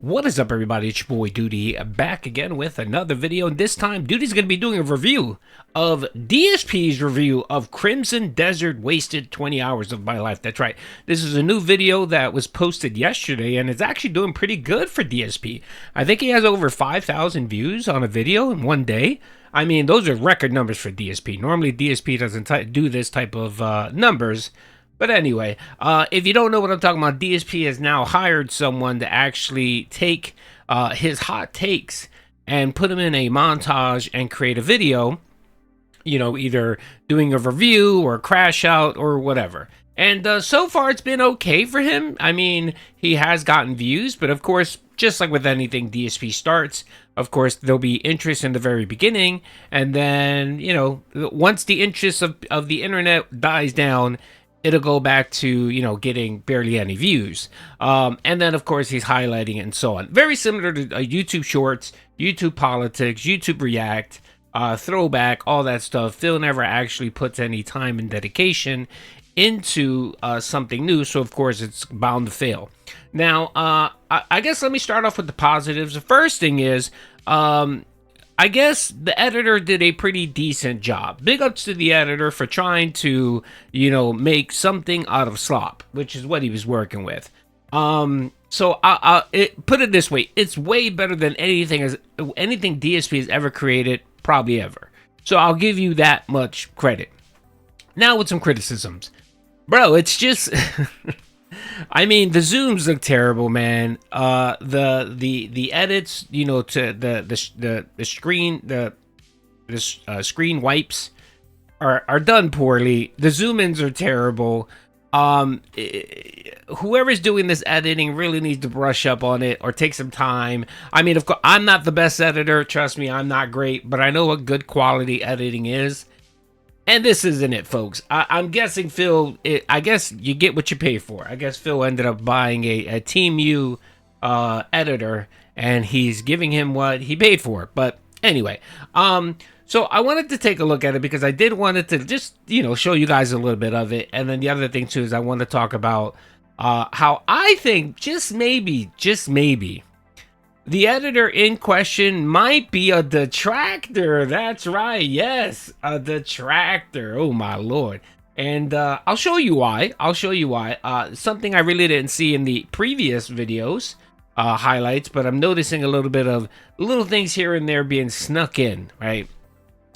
What is up, everybody? It's your boy Doody, back again with another video. And this time, Doody's going to be doing a review of DSP's review of Crimson Desert Wasted 20 Hours of My Life. That's right. This is a new video that was posted yesterday, and it's actually doing pretty good for DSP. I think he has over 5,000 views on a video in one day. I mean, those are record numbers for DSP. Normally, DSP doesn't do this type of numbers. But anyway, if you don't know what I'm talking about, DSP has now hired someone to actually take his hot takes and put them in a montage and create a video, you know, either doing a review or a crash out or whatever. And so far, it's been okay for him. I mean, he has gotten views, but of course, just like with anything DSP starts, of course, there'll be interest in the very beginning. And then, you know, once the interest of the internet dies down, it'll go back to, you know, getting barely any views. And then, of course, he's highlighting it and so on. Very similar to YouTube Shorts, YouTube Politics, YouTube React, Throwback, all that stuff. Phil never actually puts any time and dedication into something new, so of course it's bound to fail. Now, I guess let me start off with the positives. The first thing is, I guess the editor did a pretty decent job. Big ups to the editor for trying to, you know, make something out of slop, which is what he was working with. So put it this way, it's way better than anything DSP has ever created, probably ever. So I'll give you that much credit. Now with some criticisms. Bro, it's just I mean, the zooms look terrible, man. The edits, you know, to the screen wipes are done poorly. The zoom ins are terrible. Whoever's doing this editing really needs to brush up on it or take some time. I mean, of course, I'm not the best editor. Trust me, I'm not great, but I know what good quality editing is. And this isn't it, folks. I'm guessing Phil, I guess you get what you pay for. I guess Phil ended up buying a Team U editor, and he's giving him what he paid for. But anyway, so I wanted to take a look at it because I did wanted to just, you know, show you guys a little bit of it. And then the other thing, too, is I want to talk about how I think just maybe, the editor in question might be a detractor. That's right. Yes, a detractor. Oh, my Lord. And I'll show you why. Something I really didn't see in the previous videos highlights, but I'm noticing a little bit of little things here and there being snuck in, right?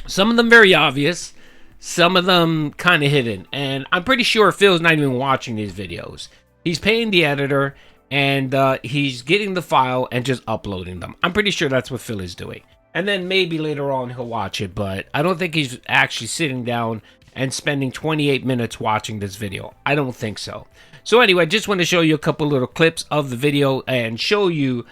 Some of them very obvious. Some of them kind of hidden. And I'm pretty sure Phil's not even watching these videos. He's paying the editor, and he's getting the file and just uploading them. I'm pretty sure that's what Phil is doing. And then maybe later on he'll watch it, but I don't think he's actually sitting down and spending 28 minutes watching this video. I don't think so. So anyway, just want to show you a couple little clips of the video and show you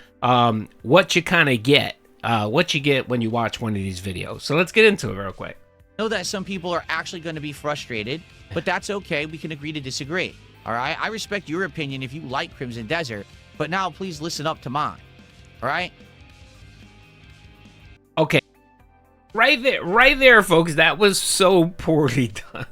what you kind of get, what you get when you watch one of these videos. So let's get into it real quick. I know that some people are actually going to be frustrated, but that's okay. We can agree to disagree. All right, I respect your opinion if you like Crimson Desert, but now please listen up to mine. All right? Okay. Right there, folks. That was so poorly done.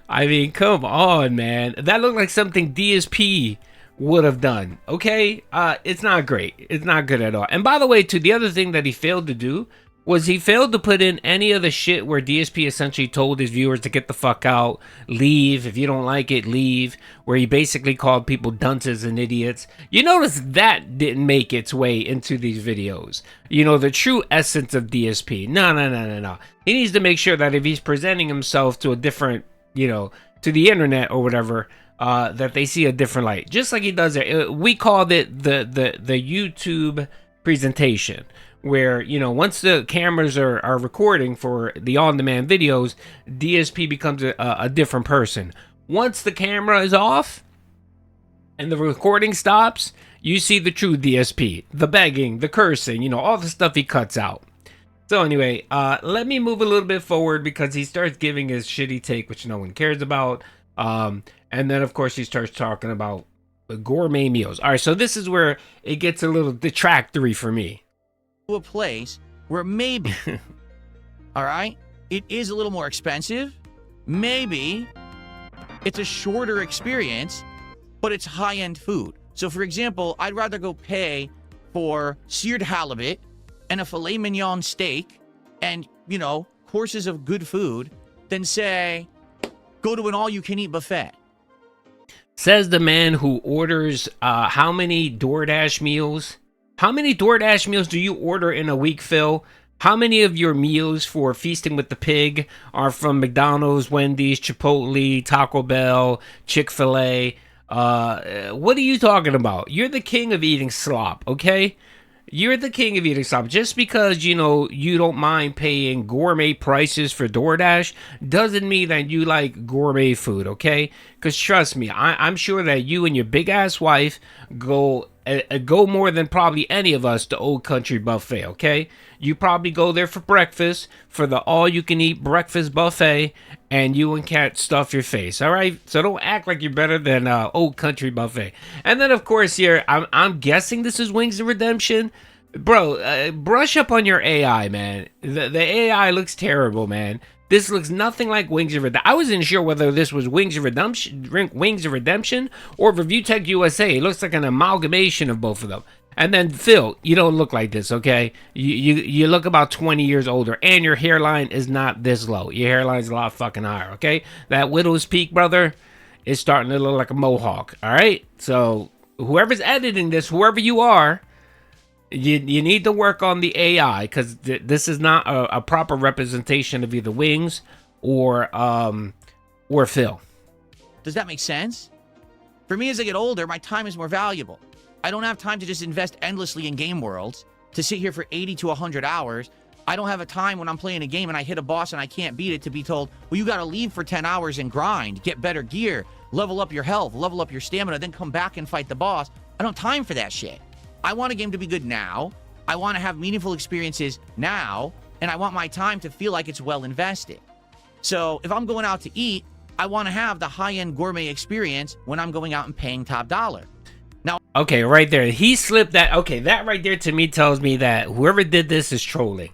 I mean, come on, man. That looked like something DSP would have done. Okay? It's not great. It's not good at all. And by the way, too, the other thing that he failed to do was he failed to put in any of the shit where DSP essentially told his viewers to get the fuck out, leave, if you don't like it, leave, where he basically called people dunces and idiots. You notice that didn't make its way into these videos. You know, the true essence of DSP. No. He needs to make sure that if he's presenting himself to a different, you know, to the internet or whatever, that they see a different light. Just like he does it. We called it the YouTube presentation, where, you know, once the cameras are recording for the on-demand videos, DSP becomes a different person. Once the camera is off and the recording stops, you see the true DSP, the begging, the cursing, you know, all the stuff he cuts out. So anyway, let me move a little bit forward because he starts giving his shitty take, which no one cares about. And then, of course, he starts talking about gourmet meals. All right, so this is where it gets a little detractory for me. A place where maybe, all right, it is a little more expensive. Maybe it's a shorter experience, but it's high-end food. So, for example, I'd rather go pay for seared halibut and a filet mignon steak and, you know, courses of good food than, say, go to an all-you-can-eat buffet. Says the man who orders how many DoorDash meals? How many DoorDash meals do you order in a week, Phil? How many of your meals for Feasting with the Pig are from McDonald's, Wendy's, Chipotle, Taco Bell, Chick-fil-A? What are you talking about? You're the king of eating slop, okay? You're the king of eating slop. Just because, you know, you don't mind paying gourmet prices for DoorDash doesn't mean that you like gourmet food, okay? Because trust me, I'm sure that you and your big-ass wife go more than probably any of us to Old Country Buffet, okay? You probably go there for breakfast, for the all-you-can-eat breakfast buffet, and you and Kat stuff your face, all right? So don't act like you're better than Old Country Buffet. And then, of course, here, I'm guessing this is Wings of Redemption. Bro, brush up on your AI, man. The AI looks terrible, man. This looks nothing like Wings of Redemption. I wasn't sure whether this was Wings of Redemption or Review Tech USA. It looks like an amalgamation of both of them. And then, Phil, you don't look like this, okay? You look about 20 years older, and your hairline is not this low. Your hairline's a lot fucking higher, okay? That widow's peak, brother, is starting to look like a mohawk, all right? So, whoever's editing this, whoever you are, you need to work on the AI, because this is not a proper representation of either Wings or Phil. Does that make sense? For me, as I get older, my time is more valuable. I don't have time to just invest endlessly in game worlds, to sit here for 80 to 100 hours. I don't have a time when I'm playing a game and I hit a boss and I can't beat it to be told, well, you got to leave for 10 hours and grind, get better gear, level up your health, level up your stamina, then come back and fight the boss. I don't have time for that shit. I want a game to be good now. I want to have meaningful experiences now, and I want my time to feel like it's well invested. So if I'm going out to eat, I want to have the high-end gourmet experience when I'm going out and paying top dollar. Now, okay, right there. He slipped that. Okay, that right there to me tells me that whoever did this is trolling.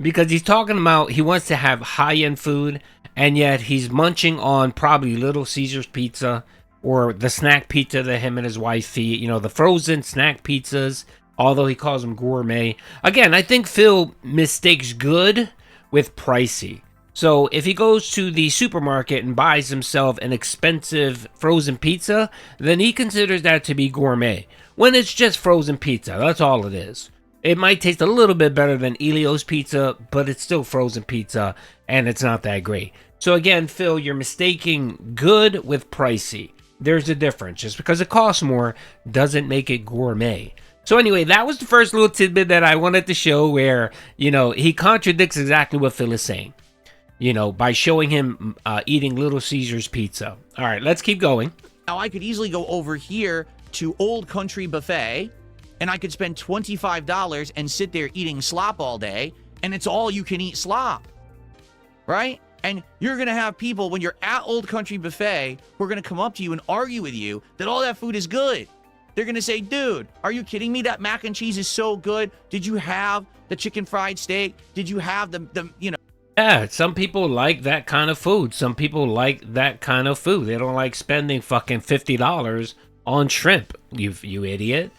Because he's talking about he wants to have high-end food, and yet he's munching on probably Little Caesar's pizza or the snack pizza that him and his wife eat. You know, the frozen snack pizzas, although he calls them gourmet. Again, I think Phil mistakes good with pricey. So if he goes to the supermarket and buys himself an expensive frozen pizza, then he considers that to be gourmet. When it's just frozen pizza, that's all it is. It might taste a little bit better than Elio's pizza, but it's still frozen pizza, and it's not that great. So again, Phil, you're mistaking good with pricey. There's a difference. Just because it costs more doesn't make it gourmet. So anyway, that was the first little tidbit that I wanted to show where, you know, he contradicts exactly what Phil is saying. You know, by showing him eating Little Caesar's pizza. All right, let's keep going. Now, I could easily go over here to Old Country Buffet, and I could spend $25 and sit there eating slop all day, and it's all you can eat slop, right? And you're going to have people, when you're at Old Country Buffet, who are going to come up to you and argue with you that all that food is good. They're going to say, dude, are you kidding me? That mac and cheese is so good. Did you have the chicken fried steak? Did you have the you know? Yeah, some people like that kind of food. Some people like that kind of food. They don't like spending fucking $50 on shrimp, you idiot.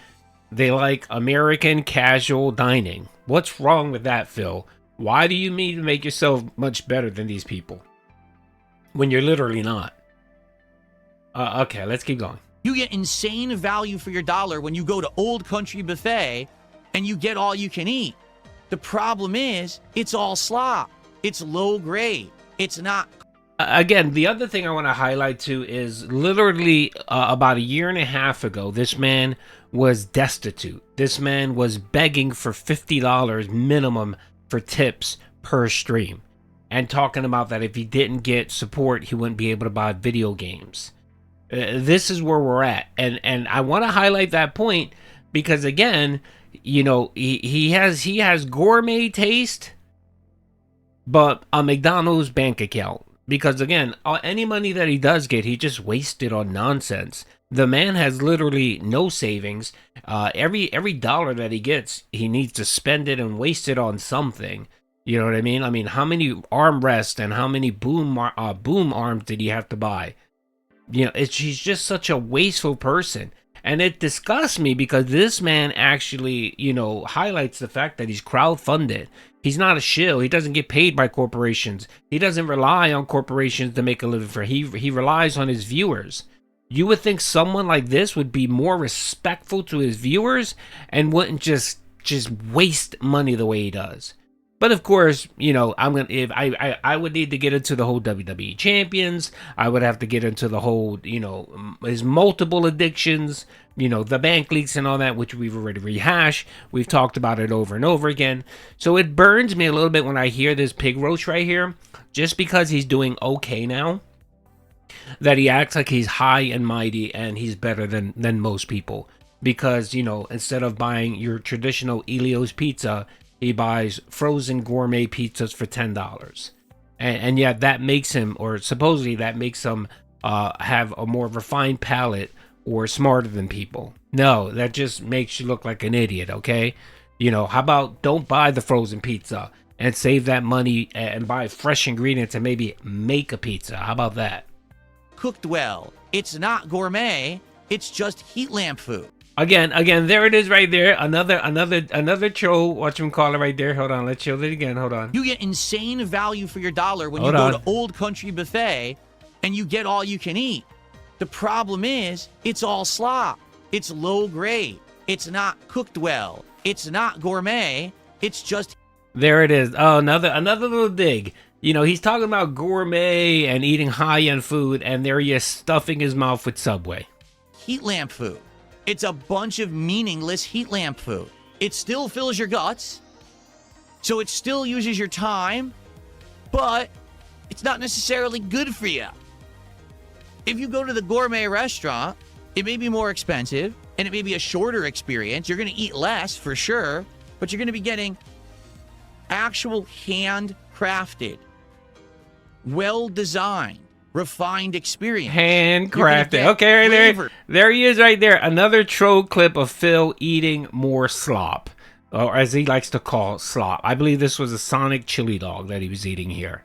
They like American casual dining. What's wrong with that, Phil? Why do you mean to make yourself much better than these people when you're literally not? Okay, let's keep going. You get insane value for your dollar when you go to Old Country Buffet and you get all you can eat. The problem is, it's all slop. It's low grade. It's not. Again, the other thing I want to highlight too is literally about a year and a half ago, this man was destitute. This man was begging for $50 minimum for tips per stream, and talking about that if he didn't get support, he wouldn't be able to buy video games. This is where we're at, and I want to highlight that point because again, you know, he has gourmet taste, but a McDonald's bank account. Because again, any money that he does get, he just wasted on nonsense. The man has literally no savings. Every dollar that he gets, he needs to spend it and waste it on something. You know what I mean? I mean, how many armrests and how many boom arms did he have to buy? You know, he's just such a wasteful person. And it disgusts me because this man actually, you know, highlights the fact that he's crowdfunded. He's not a shill. He doesn't get paid by corporations. He doesn't rely on corporations to make a living for. He relies on his viewers. You would think someone like this would be more respectful to his viewers and wouldn't just waste money the way he does. But of course, you know, I would need to get into the whole WWE champions. I would have to get into the whole, you know, his multiple addictions, you know, the bank leaks and all that, which we've already rehashed. We've talked about it over and over again. So it burns me a little bit when I hear this pig roach right here, just because he's doing okay now, that he acts like he's high and mighty and he's better than most people. Because, you know, instead of buying your traditional Elio's pizza, he buys frozen gourmet pizzas for $10. And yet that makes him, or supposedly that makes him have a more refined palate or smarter than people. No, that just makes you look like an idiot, okay? You know, how about don't buy the frozen pizza and save that money and buy fresh ingredients and maybe make a pizza? How about that? Cooked well. It's not gourmet. It's just heat lamp food. Again, there it is right there. Another troll, whatchamacallit right there. Hold on, let's show it again. Hold on. You get insane value for your dollar when you go to Old Country Buffet and you get all you can eat. The problem is, it's all slop. It's low grade. It's not cooked well. It's not gourmet. It's just... There it is. Oh, another little dig. You know, he's talking about gourmet and eating high-end food, and there he is stuffing his mouth with Subway. Heat lamp food. It's a bunch of meaningless heat lamp food. It still fills your guts, so it still uses your time, but it's not necessarily good for you. If you go to the gourmet restaurant, it may be more expensive, and it may be a shorter experience. You're going to eat less, for sure, but you're going to be getting actual handcrafted, well-designed, refined experience. Handcrafted. Okay, right there he is right there. Another troll clip of Phil eating more slop, or as he likes to call slop. I believe this was a Sonic chili dog that he was eating here.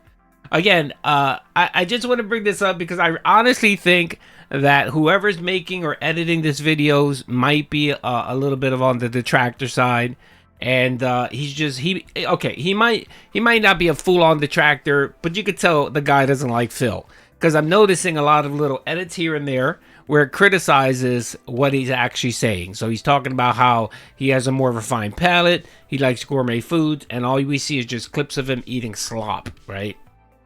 Again, I just want to bring this up because I honestly think that whoever's making or editing this videos might be a little bit of on the detractor side. And he might not be a full-on detractor, but you could tell the guy doesn't like Phil. Because I'm noticing a lot of little edits here and there where it criticizes what he's actually saying. So he's talking about how he has a more refined palate, he likes gourmet foods, and all we see is just clips of him eating slop, right?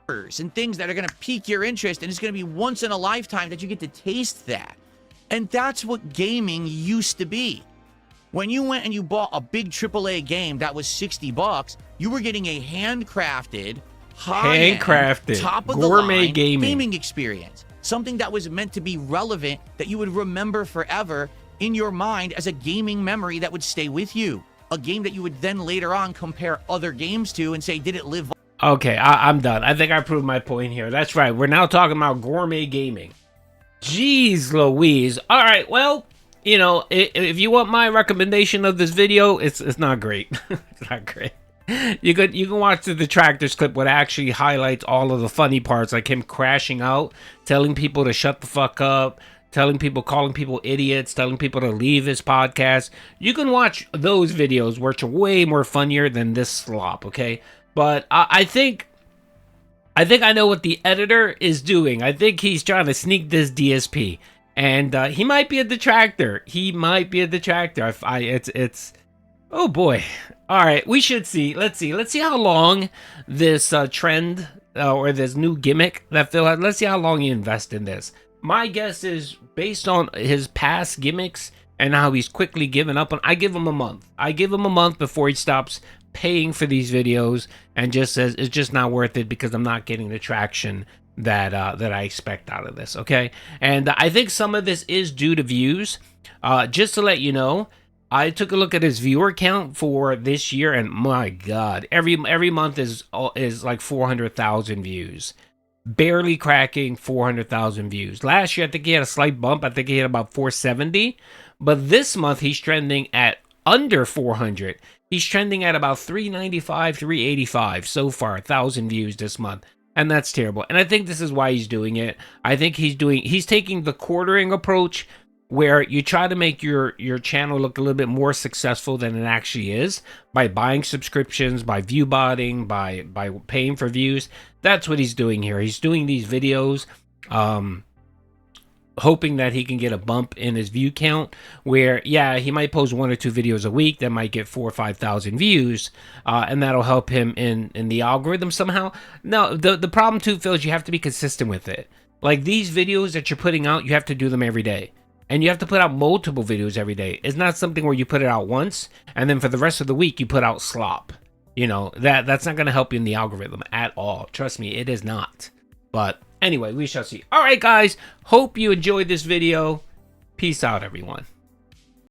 And things that are going to pique your interest, and it's going to be once in a lifetime that you get to taste that. And that's what gaming used to be. When you went and you bought a big AAA game that was $60, you were getting a handcrafted, top of gourmet the line gaming experience. Something that was meant to be relevant, that you would remember forever in your mind as a gaming memory that would stay with you. A game that you would then later on compare other games to and say, did it live? Okay, I'm done. I think I proved my point here. That's right. We're now talking about gourmet gaming. Jeez Louise. All right, well, you know, if you want my recommendation of this video, it's not great. It's not great. You can watch the Detractors clip where it actually highlights all of the funny parts, like him crashing out, telling people to shut the fuck up, calling people idiots, telling people to leave his podcast. You can watch those videos, which are way more funnier than this slop, okay? But I think I know what the editor is doing. I think he's trying to sneak this DSP. And he might be a detractor. It's oh boy. All right, we should see. Let's see how long this trend or this new gimmick that Phil had. Let's see how long he invests in this. My guess is based on his past gimmicks and how he's quickly given up on. I give him a month. I give him a month before he stops paying for these videos and just says it's just not worth it because I'm not getting the traction that I expect out of this, okay? And I think some of this is due to views. Just to let you know, I took a look at his viewer count for this year, and my God, every month is like 400,000 views, barely cracking 400,000 views. Last year, I think he had a slight bump. I think he had about 470, but this month he's trending at under 400. He's trending at about 395, 385 so far, 1,000 views this month. And that's terrible. And I think this is why he's doing it. I think he's taking the quartering approach where you try to make your channel look a little bit more successful than it actually is by buying subscriptions, by view botting, by paying for views. That's what he's doing here. He's doing these videos hoping that he can get a bump in his view count, where, yeah, he might post 1 or 2 videos a week that might get 4,000 or 5,000 views, and that'll help him in the algorithm somehow. No, the problem too, Phil, is you have to be consistent with it. Like, these videos that you're putting out, you have to do them every day. And you have to put out multiple videos every day. It's not something where you put it out once, and then for the rest of the week, you put out slop. You know, that's not going to help you in the algorithm at all. Trust me, it is not. But anyway, we shall see. All right, guys. Hope you enjoyed this video. Peace out, everyone.